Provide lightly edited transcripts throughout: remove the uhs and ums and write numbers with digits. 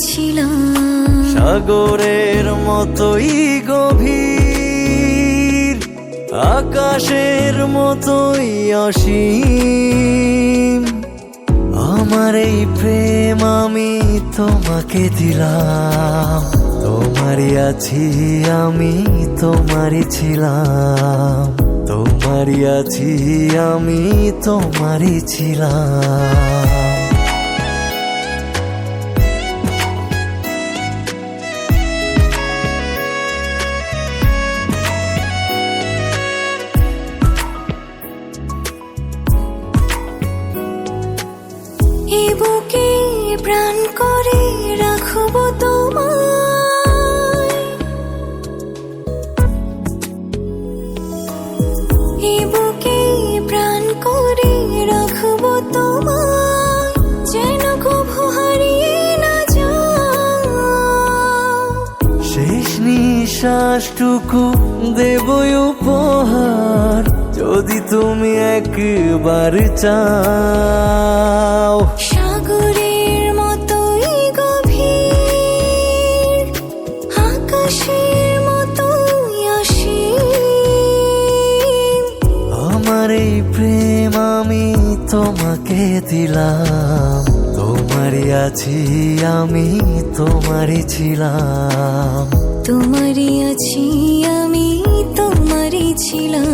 ছিলাম। সাগরের মতোই গভীর, আকাশের মতোই অসীম, আমার এই প্রেম আমি তোমাকে দিলাম। তোমারই আছি আমি, তোমারই ছিলাম, তোমারই আছি আমি, তোমারই ছিলাম। এ বুকে প্রাণ করে রাখব তোমায়, এ বুকে প্রাণ করে রাখব তোমায়, যেন কভু হারিয়ে না যাও। শেষ নিঃশ্বাসটুকু দেবই উপহার, যদি তুমি একবার চাও। সাগরের মতোই গভীর, আকাশের মতোই অসীম, আমার এই প্রেম আমি তোমাকে দিলাম। তোমারই আছি আমি, তোমারই ছিলাম, তোমারই আছি আমি, তোমারই ছিলাম।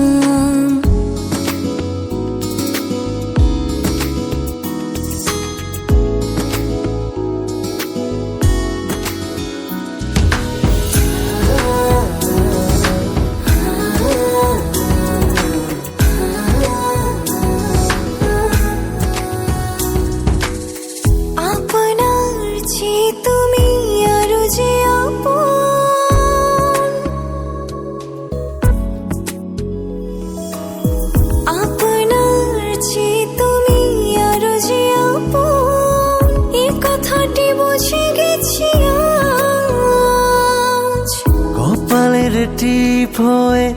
আপনার চেয়ে তুমি আরো যে আপন, আপনার চেয়ে তুমি আরো যে আপন, এই কথাটি বুঝে গেছি আজ। কপালের টিপ হয়ে